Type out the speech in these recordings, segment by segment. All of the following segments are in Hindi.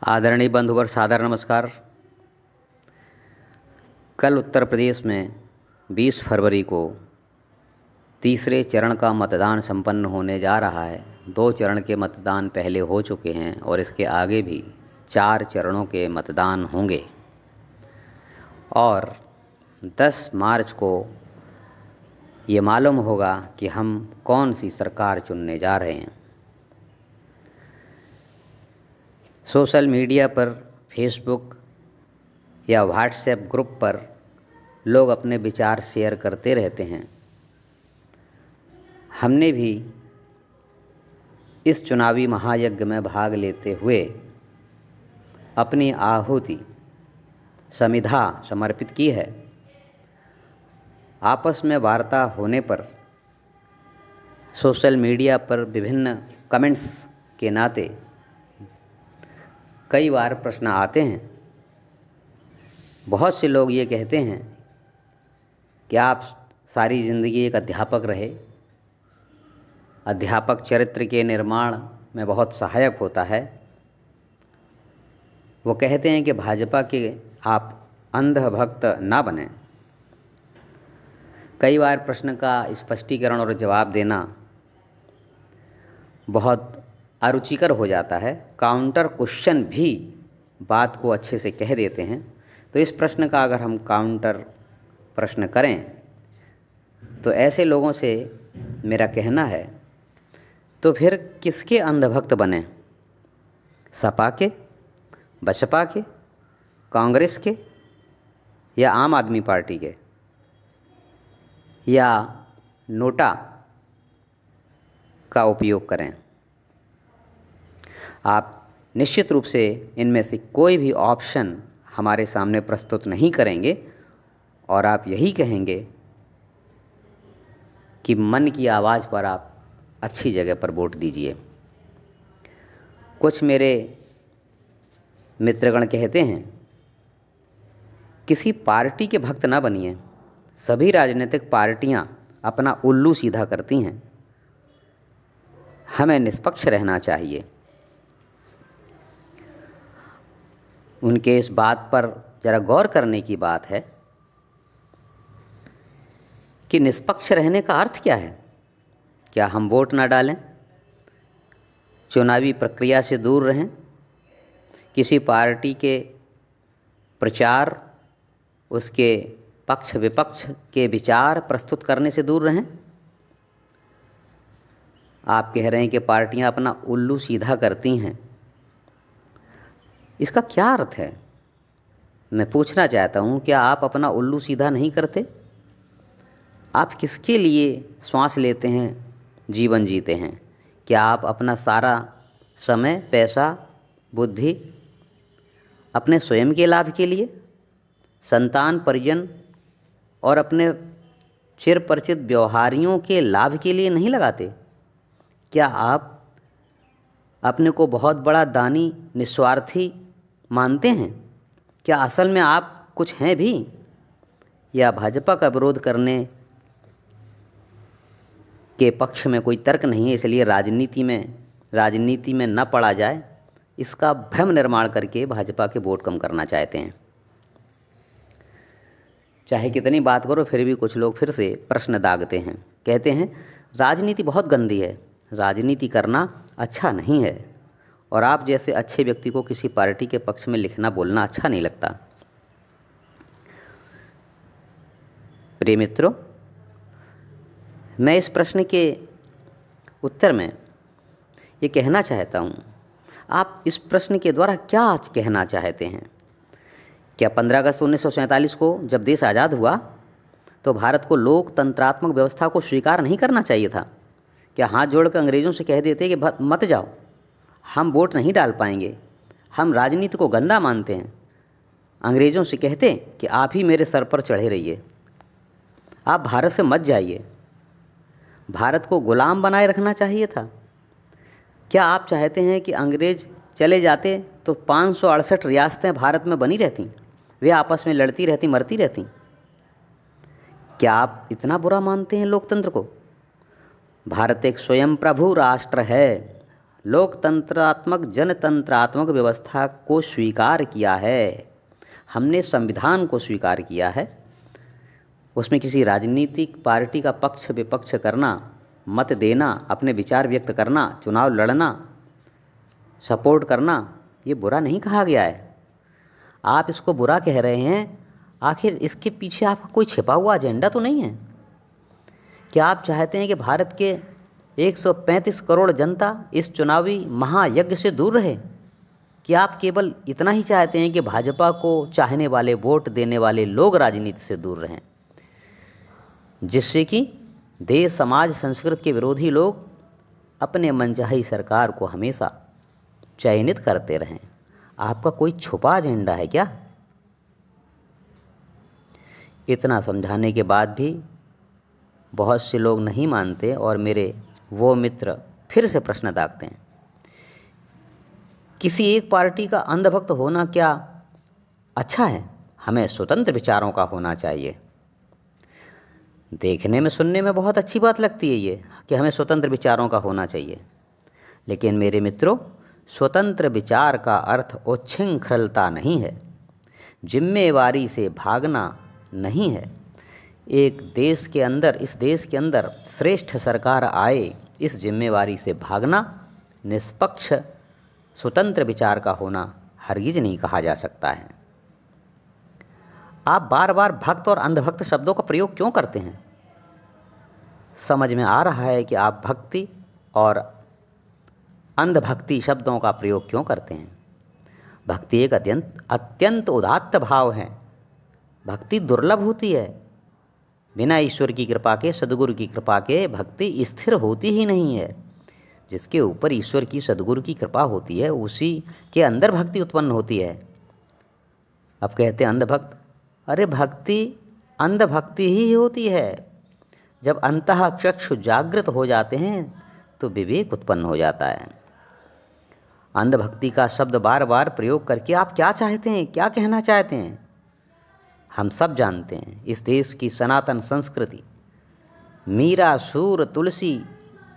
आदरणीय बंधुवर सादर नमस्कार। कल उत्तर प्रदेश में 20 फरवरी को तीसरे चरण का मतदान संपन्न होने जा रहा है। 2 चरण के मतदान पहले हो चुके हैं और इसके आगे भी 4 चरणों के मतदान होंगे और 10 मार्च को ये मालूम होगा कि हम कौन सी सरकार चुनने जा रहे हैं। सोशल मीडिया पर, फेसबुक या व्हाट्सएप ग्रुप पर लोग अपने विचार शेयर करते रहते हैं। हमने भी इस चुनावी महायज्ञ में भाग लेते हुए अपनी आहुति समिधा समर्पित की है। आपस में वार्ता होने पर सोशल मीडिया पर विभिन्न कमेंट्स के नाते कई बार प्रश्न आते हैं। बहुत से लोग ये कहते हैं कि आप सारी ज़िंदगी एक अध्यापक रहे, अध्यापक चरित्र के निर्माण में बहुत सहायक होता है। वो कहते हैं कि भाजपा के आप अंध भक्त ना बने। कई बार प्रश्न का स्पष्टीकरण और जवाब देना बहुत अरुचिकर हो जाता है। काउंटर क्वेश्चन भी बात को अच्छे से कह देते हैं। तो इस प्रश्न का अगर हम काउंटर प्रश्न करें तो ऐसे लोगों से मेरा कहना है, तो फिर किसके अंधभक्त बने? सपा के, बसपा के, कांग्रेस के या आम आदमी पार्टी के या नोटा का उपयोग करें? आप निश्चित रूप से इनमें से कोई भी ऑप्शन हमारे सामने प्रस्तुत नहीं करेंगे और आप यही कहेंगे कि मन की आवाज़ पर आप अच्छी जगह पर वोट दीजिए। कुछ मेरे मित्रगण कहते हैं किसी पार्टी के भक्त ना बनिए। सभी राजनीतिक पार्टियां अपना उल्लू सीधा करती हैं, हमें निष्पक्ष रहना चाहिए। उनके इस बात पर जरा गौर करने की बात है कि निष्पक्ष रहने का अर्थ क्या है? क्या हम वोट ना डालें, चुनावी प्रक्रिया से दूर रहें, किसी पार्टी के प्रचार, उसके पक्ष विपक्ष के विचार प्रस्तुत करने से दूर रहें? आप कह रहे हैं कि पार्टियां अपना उल्लू सीधा करती हैं। इसका क्या अर्थ है? मैं पूछना चाहता हूँ, क्या आप अपना उल्लू सीधा नहीं करते? आप किसके लिए श्वास लेते हैं, जीवन जीते हैं? क्या आप अपना सारा समय, पैसा, बुद्धि अपने स्वयं के लाभ के लिए, संतान, परिजन और अपने चिर परिचित व्यवहारियों के लाभ के लिए नहीं लगाते? क्या आप अपने को बहुत बड़ा दानी, निस्वार्थी मानते हैं? क्या असल में आप कुछ हैं भी, या भाजपा का विरोध करने के पक्ष में कोई तर्क नहीं है, इसलिए राजनीति में न पड़ा जाए, इसका भ्रम निर्माण करके भाजपा के वोट कम करना चाहते हैं? चाहे कितनी बात करो फिर भी कुछ लोग फिर से प्रश्न दागते हैं, कहते हैं राजनीति बहुत गंदी है, राजनीति करना अच्छा नहीं है और आप जैसे अच्छे व्यक्ति को किसी पार्टी के पक्ष में लिखना बोलना अच्छा नहीं लगता। प्रिय मित्रों, मैं इस प्रश्न के उत्तर में ये कहना चाहता हूँ, आप इस प्रश्न के द्वारा क्या कहना चाहते हैं? क्या 15 अगस्त 1947 को जब देश आज़ाद हुआ तो भारत को लोकतंत्रात्मक व्यवस्था को स्वीकार नहीं करना चाहिए था? क्या हाथ जोड़कर अंग्रेज़ों से कह देते कि मत जाओ, हम वोट नहीं डाल पाएंगे, हम राजनीति को गंदा मानते हैं? अंग्रेज़ों से कहते कि आप ही मेरे सर पर चढ़े रहिए, आप भारत से मत जाइए। भारत को गुलाम बनाए रखना चाहिए था। क्या आप चाहते हैं कि अंग्रेज़ चले जाते तो 568 रियासतें भारत में बनी रहती, वे आपस में लड़ती रहती, मरती रहती? क्या आप इतना बुरा मानते हैं लोकतंत्र को? भारत एक स्वयं प्रभु राष्ट्र है, लोकतंत्रात्मक जनतंत्रात्मक व्यवस्था को स्वीकार किया है, हमने संविधान को स्वीकार किया है। उसमें किसी राजनीतिक पार्टी का पक्ष विपक्ष करना, मत देना, अपने विचार व्यक्त करना, चुनाव लड़ना, सपोर्ट करना, ये बुरा नहीं कहा गया है। आप इसको बुरा कह रहे हैं, आखिर इसके पीछे आपका कोई छिपा हुआ एजेंडा तो नहीं है? क्या आप चाहते हैं कि भारत के 135 करोड़ जनता इस चुनावी महायज्ञ से दूर रहे? क्या आप केवल इतना ही चाहते हैं कि भाजपा को चाहने वाले, वोट देने वाले लोग राजनीति से दूर रहें, जिससे कि देश, समाज, संस्कृति के विरोधी लोग अपने मनचाही सरकार को हमेशा चयनित करते रहें? आपका कोई छुपा एजेंडा है क्या? इतना समझाने के बाद भी बहुत से लोग नहीं मानते और मेरे वो मित्र फिर से प्रश्न दागते हैं। किसी एक पार्टी का अंधभक्त होना क्या अच्छा है? हमें स्वतंत्र विचारों का होना चाहिए। देखने में, सुनने में बहुत अच्छी बात लगती है ये कि हमें स्वतंत्र विचारों का होना चाहिए, लेकिन मेरे मित्रों, स्वतंत्र विचार का अर्थ उच्छृंखलता नहीं है, जिम्मेवारी से भागना नहीं है। एक देश के अंदर, इस देश के अंदर श्रेष्ठ सरकार आए, इस जिम्मेवारी से भागना निष्पक्ष स्वतंत्र विचार का होना हरगिज नहीं कहा जा सकता है। आप बार बार भक्त और अंधभक्त शब्दों का प्रयोग क्यों करते हैं? समझ में आ रहा है कि आप भक्ति और अंधभक्ति शब्दों का प्रयोग क्यों करते हैं। भक्ति एक अत्यंत उदात्त भाव है। भक्ति दुर्लभ होती है। बिना ईश्वर की कृपा के, सद्गुरु की कृपा के भक्ति स्थिर होती ही नहीं है। जिसके ऊपर ईश्वर की, सद्गुरु की कृपा होती है, उसी के अंदर भक्ति उत्पन्न होती है। अब कहते हैं अंधभक्त, अरे भक्ति अंधभक्ति ही होती है। जब अंतः चक्षु जागृत हो जाते हैं तो विवेक उत्पन्न हो जाता है। अंधभक्ति का शब्द बार बार प्रयोग करके आप क्या चाहते हैं, क्या कहना चाहते हैं? हम सब जानते हैं, इस देश की सनातन संस्कृति, मीरा, सूर, तुलसी,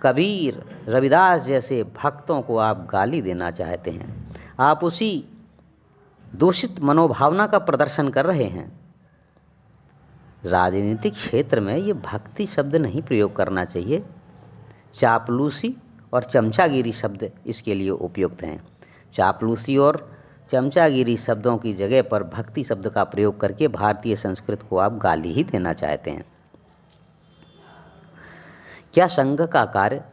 कबीर, रविदास जैसे भक्तों को आप गाली देना चाहते हैं। आप उसी दूषित मनोभावना का प्रदर्शन कर रहे हैं। राजनीतिक क्षेत्र में ये भक्ति शब्द नहीं प्रयोग करना चाहिए। चापलूसी और चमचागिरी शब्द इसके लिए उपयुक्त हैं। चापलूसी और चमचागिरी शब्दों की जगह पर भक्ति शब्द का प्रयोग करके भारतीय संस्कृति को आप गाली ही देना चाहते हैं। क्या संघ का कार्य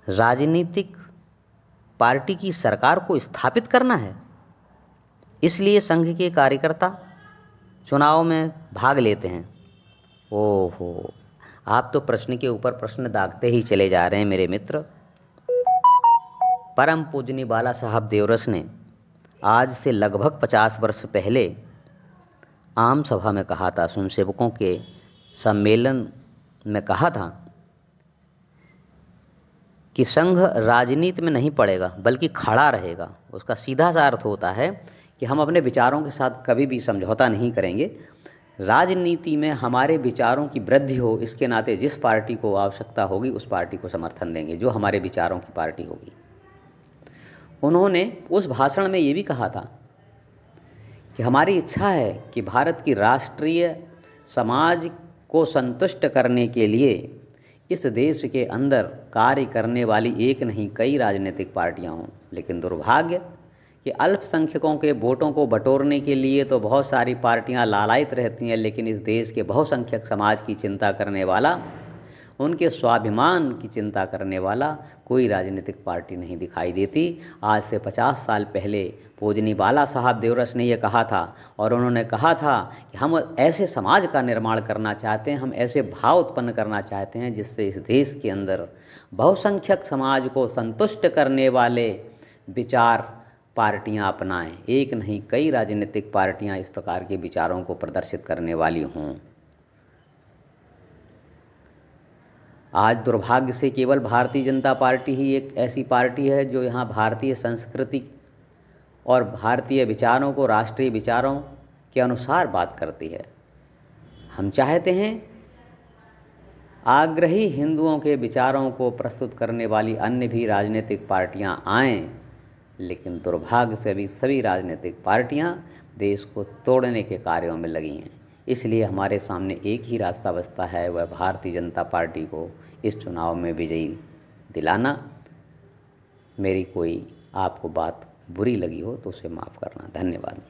राजनीतिक पार्टी की सरकार को स्थापित करना है? इसलिए संघ के कार्यकर्ता चुनाव में भाग लेते हैं। ओहो, आप तो प्रश्न के ऊपर प्रश्न दागते ही चले जा रहे हैं मेरे मित्र। परम पूजनीय बाला साहब देवरस ने आज से लगभग 50 वर्ष पहले आम सभा में कहा था, स्वयंसेवकों के सम्मेलन में कहा था कि संघ राजनीति में नहीं पड़ेगा बल्कि खड़ा रहेगा। उसका सीधा सा अर्थ होता है कि हम अपने विचारों के साथ कभी भी समझौता नहीं करेंगे। राजनीति में हमारे विचारों की वृद्धि हो, इसके नाते जिस पार्टी को आवश्यकता होगी उस पार्टी को समर्थन देंगे जो हमारे विचारों की पार्टी होगी। उन्होंने उस भाषण में ये भी कहा था कि हमारी इच्छा है कि भारत की राष्ट्रीय समाज को संतुष्ट करने के लिए इस देश के अंदर कार्य करने वाली एक नहीं कई राजनीतिक पार्टियां हों, लेकिन दुर्भाग्य कि अल्पसंख्यकों के वोटों को बटोरने के लिए तो बहुत सारी पार्टियां लालायित रहती हैं, लेकिन इस देश के बहुसंख्यक समाज की चिंता करने वाला, उनके स्वाभिमान की चिंता करने वाला कोई राजनीतिक पार्टी नहीं दिखाई देती। आज से 50 साल पहले पूजनीय बाला साहब देवरस ने यह कहा था, और उन्होंने कहा था कि हम ऐसे समाज का निर्माण करना चाहते हैं, हम ऐसे भाव उत्पन्न करना चाहते हैं जिससे इस देश के अंदर बहुसंख्यक समाज को संतुष्ट करने वाले विचार पार्टियां अपनाएं। एक नहीं कई राजनीतिक पार्टियां इस प्रकार के विचारों को प्रदर्शित करने वाली हों। आज दुर्भाग्य से केवल भारतीय जनता पार्टी ही एक ऐसी पार्टी है जो यहाँ भारतीय संस्कृति और भारतीय विचारों को राष्ट्रीय विचारों के अनुसार बात करती है। हम चाहते हैं आग्रही हिंदुओं के विचारों को प्रस्तुत करने वाली अन्य भी राजनीतिक पार्टियां आएं, लेकिन दुर्भाग्य से अभी सभी राजनीतिक पार्टियां देश को तोड़ने के कार्यों में लगी हैं। इसलिए हमारे सामने एक ही रास्ता बचता है, वह भारतीय जनता पार्टी को इस चुनाव में विजयी दिलाना। मेरी कोई आपको बात बुरी लगी हो तो उसे माफ़ करना। धन्यवाद।